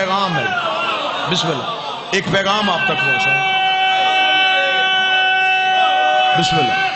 پیغام ہے، بسم اللہ، ایک پیغام آپ تک پہنچا، بسم اللہ۔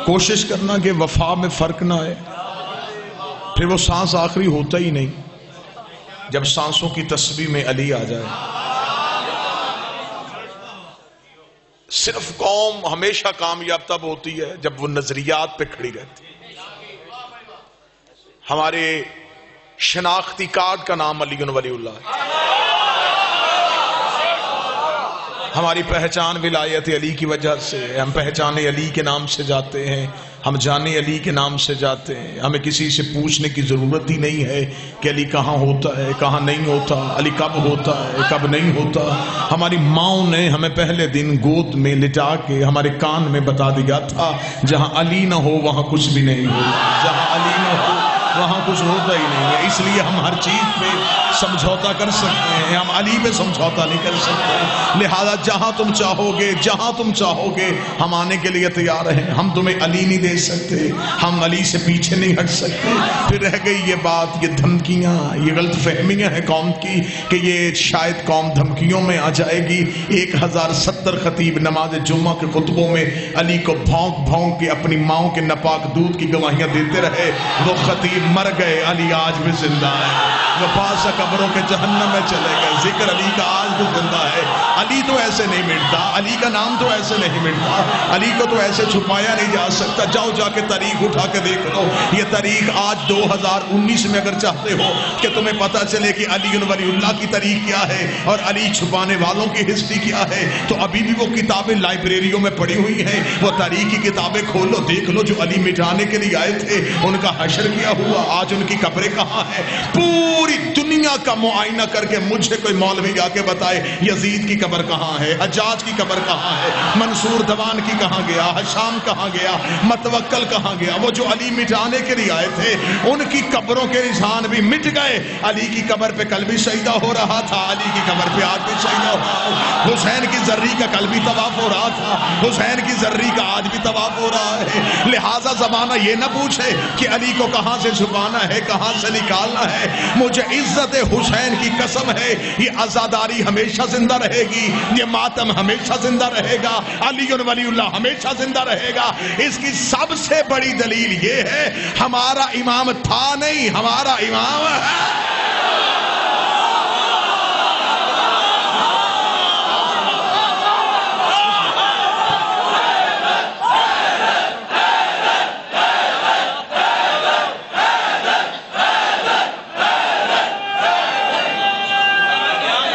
کوشش کرنا کہ وفا میں فرق نہ آئے، پھر وہ سانس آخری ہوتا ہی نہیں جب سانسوں کی تسبیح میں علی آ جائے۔ صرف قوم ہمیشہ کامیاب تب ہوتی ہے جب وہ نظریات پہ کھڑی رہتی ہے۔ ہمارے شناختی کارڈ کا نام علی ولی اللہ ہے، ہماری پہچان ولایت علی کی وجہ سے ہے، ہم پہچان علی کے نام سے جاتے ہیں، ہم جانے علی کے نام سے جاتے ہیں، ہمیں کسی سے پوچھنے کی ضرورت ہی نہیں ہے کہ علی کہاں ہوتا ہے، کہاں نہیں ہوتا، علی کب ہوتا ہے، کب نہیں ہوتا۔ ہماری ماؤں نے ہمیں پہلے دن گود میں لٹا کے ہمارے کان میں بتا دیا تھا جہاں علی نہ ہو وہاں کچھ بھی نہیں ہوتا، جہاں علی نہ ہو وہاں کچھ ہوتا ہی نہیں ہے۔ اس لیے ہم ہر چیز پہ سمجھوتا کر سکتے ہیں، ہم علی پہ سمجھوتا نہیں کر سکتے۔ لہذا جہاں تم چاہو گے، جہاں تم چاہو گے، ہم آنے کے لیے تیار ہیں۔ ہم تمہیں علی نہیں دے سکتے، ہم علی سے پیچھے نہیں ہٹ سکتے۔ پھر رہ گئی یہ بات، یہ دھمکیاں، یہ غلط فہمیاں ہیں قوم کی کہ یہ شاید قوم دھمکیوں میں آ جائے گی۔ 1070 خطیب نماز جمعہ کے خطبوں میں علی کو بھونک بھونک کے اپنی ماؤں کے ناپاک دودھ کی گواہیاں دیتے رہے۔ وہ خطیب مر گئے، علی آج بھی زندہ ہے۔ وہ پاس قبروں کے جہنم میں چلے گئے، ذکر علی کا آج بھی زندہ ہے۔ علی تو ایسے نہیں مٹتا، علی کا نام تو ایسے نہیں مٹتا، علی کو تو ایسے چھپایا نہیں جا سکتا۔ جاؤ جا کے تاریخ اٹھا کے دیکھ لو، یہ تاریخ آج 2019 میں اگر چاہتے ہو کہ تمہیں پتا چلے کہ علی ولی اللہ کی تاریخ کیا ہے اور علی چھپانے والوں کی ہسٹری کیا ہے، تو ابھی بھی وہ کتابیں لائبریریوں میں پڑی ہوئی ہیں۔ وہ تاریخ کی کتابیں کھولو، دیکھ لو، جو علی مٹانے کے لیے آئے تھے ان کا حشر کیا ہوا، آج ان کی قبریں کہاں ہیں۔ پوری دنیا کا معائنہ کر کے مجھے کوئی مولوی آ کے بتائے یزید کی قبر کہاں ہے، حجاج کی قبر کہاں ہے، منصور دوان کی کہاں گیا، حشام کہاں گیا، متوکل کہاں گیا۔ وہ جو علی مٹانے کے لیے آئے تھے ان کی قبروں کے نشان بھی مٹ گئے۔ علی کی قبر پہ کل بھی سجدہ ہو رہا تھا، علی کی قبر پہ آج بھی سجدہ ہو رہا ہے۔ حسین کی زرری کا کل بھی طواف ہو رہا تھا، حسین کی زرری کا آج بھی طواف ہو رہا ہے۔ لہٰذا زمانہ یہ نہ پوچھے کہ علی کو کہاں سے چھپانا ہے، کہاں سے نکالنا ہے۔ مجھے عزت حسین کی قسم ہے، یہ عزاداری ہمیشہ زندہ رہے گی، یہ ماتم ہمیشہ زندہ رہے گا، علی ولی اللہ ہمیشہ زندہ رہے گا۔ اس کی سب سے بڑی دلیل یہ ہے ہمارا امام تھا نہیں، ہمارا امام ہے۔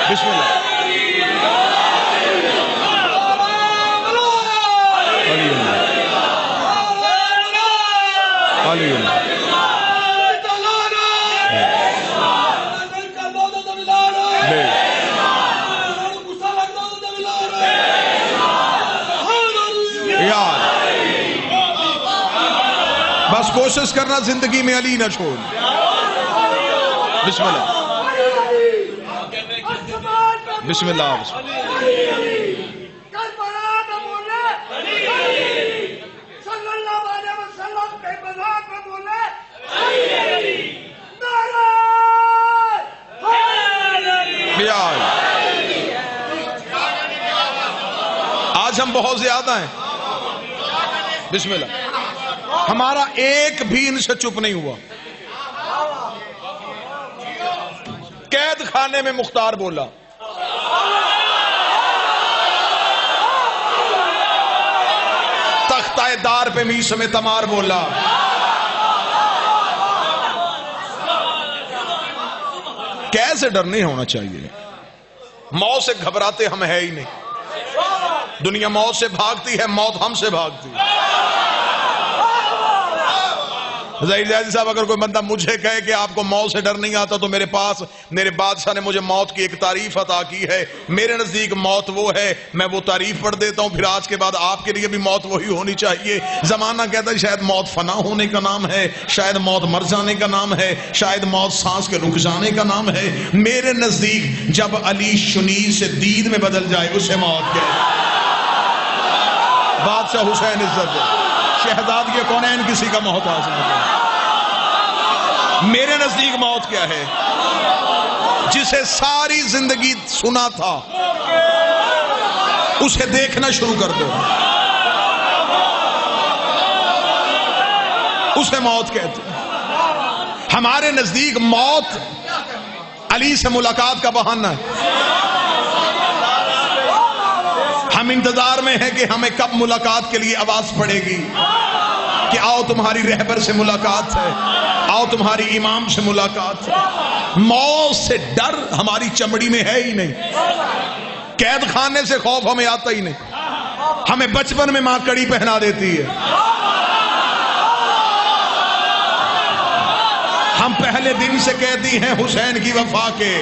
بسم اللہ۔ بس کوشش کرنا زندگی میں علی نہ چھوڑ۔ بسم اللہ، بسم اللہ، بسم اللہ۔ آج ہم بہت زیادہ ہیں، بسم اللہ، ہمارا ایک بھی ان سے چپ نہیں ہوا۔ قید خانے میں مختار بولا، تختہ دار پہ میسم تمار بولا، کیسے ڈر نہیں ہونا چاہیے؟ موت سے گھبراتے ہم ہے ہی نہیں، دنیا موت سے بھاگتی ہے، موت ہم سے بھاگتی ہے۔ ظاہر جی صاحب، اگر کوئی بندہ مجھے کہے کہ آپ کو موت سے ڈر نہیں آتا تو میرے پاس میرے بادشاہ نے مجھے موت کی ایک تعریف عطا کی ہے۔ میرے نزدیک موت وہ ہے، میں وہ تعریف پڑھ دیتا ہوں، پھر آج کے بعد آپ کے لیے بھی موت وہی ہونی چاہیے۔ زمانہ کہتا ہے شاید موت فنا ہونے کا نام ہے، شاید موت مر جانے کا نام ہے، شاید موت سانس کے رک جانے کا نام ہے۔ میرے نزدیک جب علی شنیر سے دید میں بدل جائے اسے موت کہے۔ بادشاہ حسین عزت ہے، شہزادگی کونین کسی کا محتاج نہیں ہے۔ میرے نزدیک موت کیا ہے؟ جسے ساری زندگی سنا تھا اسے دیکھنا شروع کر دو، اسے موت کہتے ہیں۔ ہمارے نزدیک موت علی سے ملاقات کا بہانہ ہے۔ ہم انتظار میں ہیں کہ ہمیں کب ملاقات کے لیے آواز پڑے گی کہ آؤ تمہاری رہبر سے ملاقات ہے، آؤ تمہاری امام سے ملاقات ہے۔ موت سے ڈر ہماری چمڑی میں ہے ہی نہیں، قید خانے سے خوف ہمیں آتا ہی نہیں۔ ہمیں بچپن میں ماں کڑی پہنا دیتی ہے، ہم پہلے دن سے کہتی ہیں حسین کی وفا کے،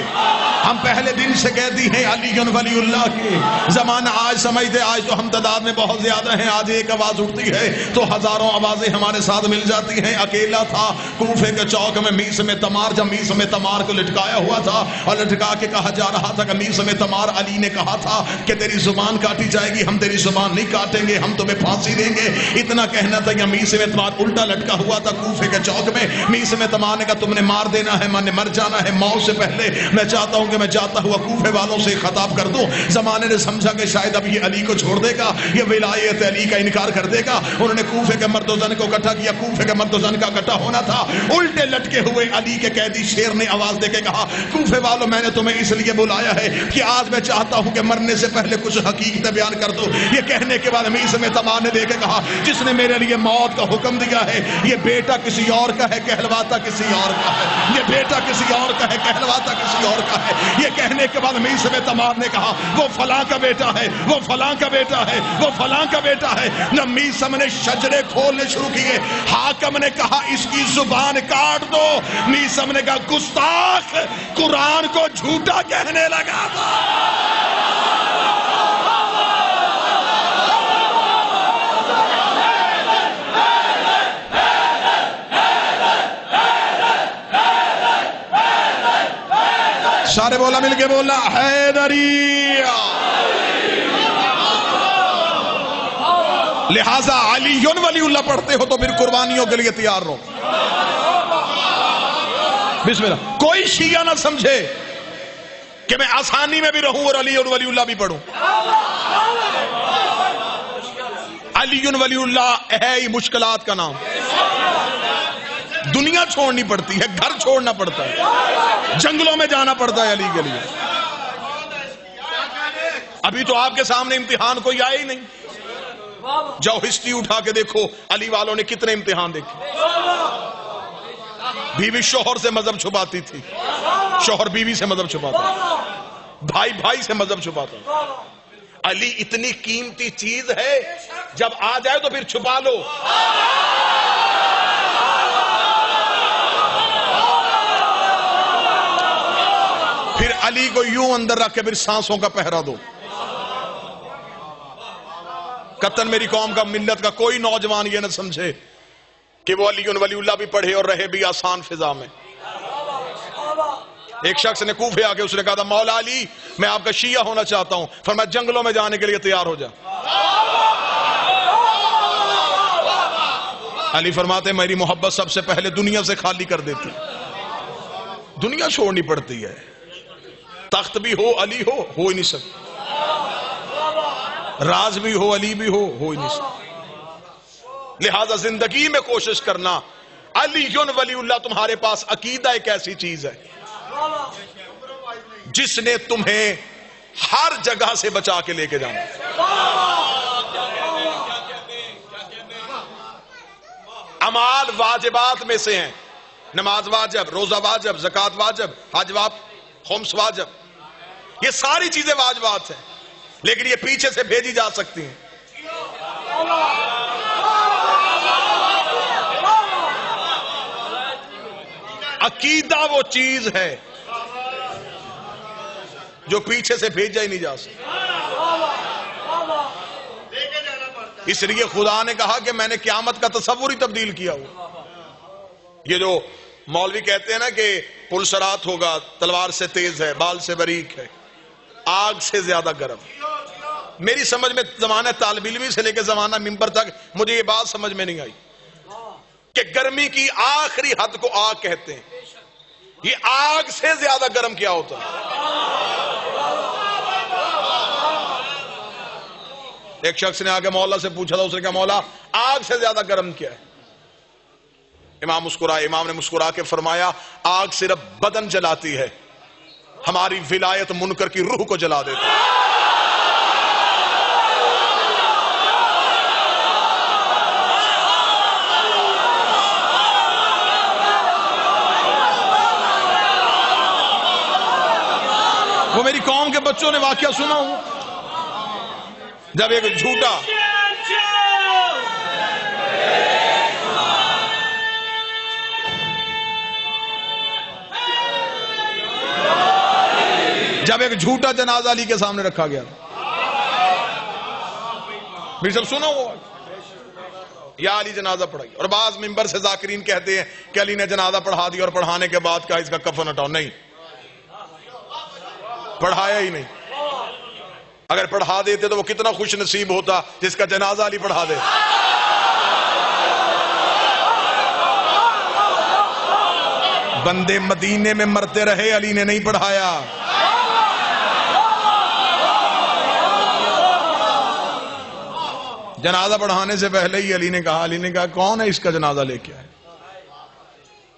ہم پہلے دن سے کہتی ہیں علی ولی اللہ کے۔ زمانہ آج سمجھتے آج تو ہم تعداد میں بہت زیادہ ہیں، آج ایک آواز اٹھتی ہے تو ہزاروں آوازیں ہمارے ساتھ مل جاتی ہیں۔ اکیلا تھا کوفے کے چوک میں میسم تمار، جب میسم تمار کو لٹکایا ہوا تھا اور لٹکا کے کہا جا رہا تھا کہ میسم تمار، علی نے کہا تھا کہ تیری زبان کاٹی جائے گی، ہم تیری زبان نہیں کاٹیں گے، ہم تمہیں پھانسی دیں گے۔ اتنا کہنا تھا کہ میسم تمار الٹا لٹکا ہوا تھا کوفے کے چوک میں۔ میسم تمار نے کہا تم نے مار دینا ہے، میں نے مر جانا ہے، موت سے پہلے میں چاہتا ہوں کہ میں جاتا ہوا کوفے والوں سے خطاب کر دوں۔ زمانے نے سمجھا کہ شاید اب یہ علی کو چھوڑ دے گا، یہ ولایت علی کا انکار کر دے گا۔ انہوں نے کوفے کے مرد و زن کو اکٹھا کیا، کوفے کے مرد و زن کا اکٹھا ہونا تھا۔ الٹے لٹکے ہوئے علی کے قیدی شیر نے آواز دے کے کہا کوفے والوں میں نے تمہیں اس لیے بلایا ہے کہ آج میں چاہتا ہوں کہ مرنے سے پہلے کچھ حقیقت بیان کر دو۔ یہ کہنے کے بعد میسم تمار نے دے کے کہا جس نے میرے لیے موت کا حکم دیا ہے یہ بیٹا کسی اور کا ہے، کہلواتا کسی اور کا ہے، یہ بیٹا کسی اور کا ہے، کہلواتا کسی اور کا ہے۔ یہ کہنے کے بعد میسم تمار نے کہا وہ فلاں کا بیٹا ہے، وہ فلاں کا بیٹا ہے، وہ فلاں کا بیٹا ہے۔ نہ میسم نے شجرے کھولنے شروع کیے، حاکم نے کہا اس کی زبان کاٹ دو، میسم نے کہا گستاخ، قرآن کو جھوٹا کہنے لگا تھا۔ سارے بولا مل کے بولا حیدریہ۔ لہذا علی ولی اللہ پڑھتے ہو تو پھر قربانیوں کے لیے تیار رہو۔ بسم اللہ۔ کوئی شیعہ نہ سمجھے کہ میں آسانی میں بھی رہوں اور علی ولی اللہ بھی پڑھوں۔ علی ولی اللہ ہے ہی مشکلات کا نام۔ دنیا چھوڑنی پڑتی ہے، گھر چھوڑنا پڑتا ہے، جنگلوں میں جانا پڑتا ہے علی کے لیے۔ ابھی تو آپ کے سامنے امتحان کوئی آئے ہی نہیں، جاؤ ہسٹری اٹھا کے دیکھو علی والوں نے کتنے امتحان دیکھے۔ بیوی شوہر سے مذہب چھپاتی تھی، شوہر بیوی سے مذہب چھپاتا، بھائی بھائی سے مذہب چھپاتا۔ علی اتنی قیمتی چیز ہے، جب آ جائے تو پھر چھپا لو۔ پھر علی کو یوں اندر رکھ کے پھر سانسوں کا پہرا دو۔ قطن میری قوم کا ملت کا کوئی نوجوان یہ نہ سمجھے کہ وہ علی ولی اللہ بھی پڑھے اور رہے بھی آسان فضا میں۔ ایک شخص نے کوفے آ کے اس نے کہا تھا مولا علی میں آپ کا شیعہ ہونا چاہتا ہوں، فرمایا جنگلوں میں جانے کے لیے تیار ہو جا۔ علی فرماتے میری محبت سب سے پہلے دنیا سے خالی کر دیتی، دنیا چھوڑنی پڑتی ہے۔ تخت بھی ہو علی ہو ہی نہیں سکتا، راز بھی ہو علی بھی ہو ہی نہیں سکتا۔ لہذا زندگی میں کوشش کرنا علی ولی اللہ تمہارے پاس عقیدہ ایک ایسی چیز ہے جس نے تمہیں ہر جگہ سے بچا کے لے کے جانا۔ اعمال واجبات میں سے ہیں، نماز واجب، روزہ واجب، زکوٰۃ واجب، حج واجب، خمس واجب، یہ ساری چیزیں واجبات ہیں، لیکن یہ پیچھے سے بھیجی جا سکتی ہیں۔ عقیدہ وہ چیز ہے جو پیچھے سے بھیجا ہی نہیں جا سکتا۔ اس لیے خدا نے کہا کہ میں نے قیامت کا تصور ہی تبدیل کیا ہوا۔ یہ جو مولوی کہتے ہیں نا کہ پلسرات ہوگا، تلوار سے تیز ہے، بال سے باریک ہے، آگ سے زیادہ گرم۔ میری سمجھ میں زمانہ طالب علمی سے لے کے زمانہ ممبر تک مجھے یہ بات سمجھ میں نہیں آئی۔ کہ گرمی کی آخری حد کو آگ کہتے ہیں. یہ آگ سے زیادہ گرم کیا ہوتا ہے؟ ایک شخص نے آگے مولا سے پوچھا تھا، اس نے کہا مولا آگ سے زیادہ گرم کیا ہے؟ امام مسکرائے. امام نے مسکرا کے فرمایا آگ صرف بدن جلاتی ہے، ہماری ولایت منکر کی روح کو جلا دیتی ہے. وہ میری قوم کے بچوں نے واقعہ سنا ہوں، جب ایک جھوٹا جنازہ علی کے سامنے رکھا گیا. پھر سب سنا ہوا یا علی جنازہ پڑھائی. اور بعض ممبر سے ذاکرین کہتے ہیں کہ علی نے جنازہ پڑھا دیا اور پڑھانے کے بعد کہا اس کا کفن ہٹاؤ. نہیں، پڑھایا ہی نہیں. اگر پڑھا دیتے تو وہ کتنا خوش نصیب ہوتا جس کا جنازہ علی پڑھا دے. بندے مدینے میں مرتے رہے، علی نے نہیں پڑھایا. جنازہ پڑھانے سے پہلے ہی علی نے کہا کون ہے اس کا جنازہ لے کے آئے؟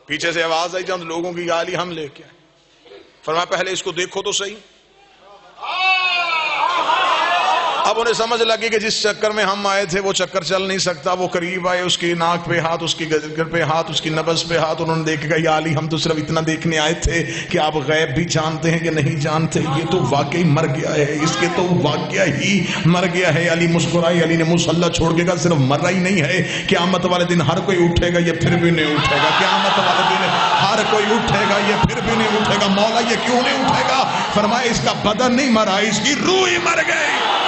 پیچھے سے آواز آئی چند لوگوں کی، یا علی ہم لے کے آئے. فرمایا پہلے اس کو دیکھو تو صحیح. اب انہیں سمجھ لگی کہ جس چکر میں ہم آئے تھے وہ چکر چل نہیں سکتا. وہ قریب آئے، اس کی ناک پہ ہاتھ، اس کی گردن پہ ہاتھ، اس کی نبض پہ ہاتھ. انہوں نے دیکھا یا علی ہم تو صرف اتنا دیکھنے آئے تھے کہ آپ غیب بھی جانتے ہیں کہ نہیں جانتے. یہ تو واقعی مر گیا ہے، اس کے تو واقعہ ہی مر گیا ہے. علی مسکرائی. علی نے مصلی چھوڑ کے کہا صرف مرا ہی نہیں ہے، قیامت والے دن ہر کوئی اٹھے گا، یہ پھر بھی نہیں اٹھے گا. قیامت والے دن ہر کوئی اٹھے گا، یہ پھر بھی نہیں اٹھے گا. مولا یہ کیوں نہیں اٹھے گا؟ فرمایا اس کا بدن نہیں مرا، اس کی روح ہی مر گئی.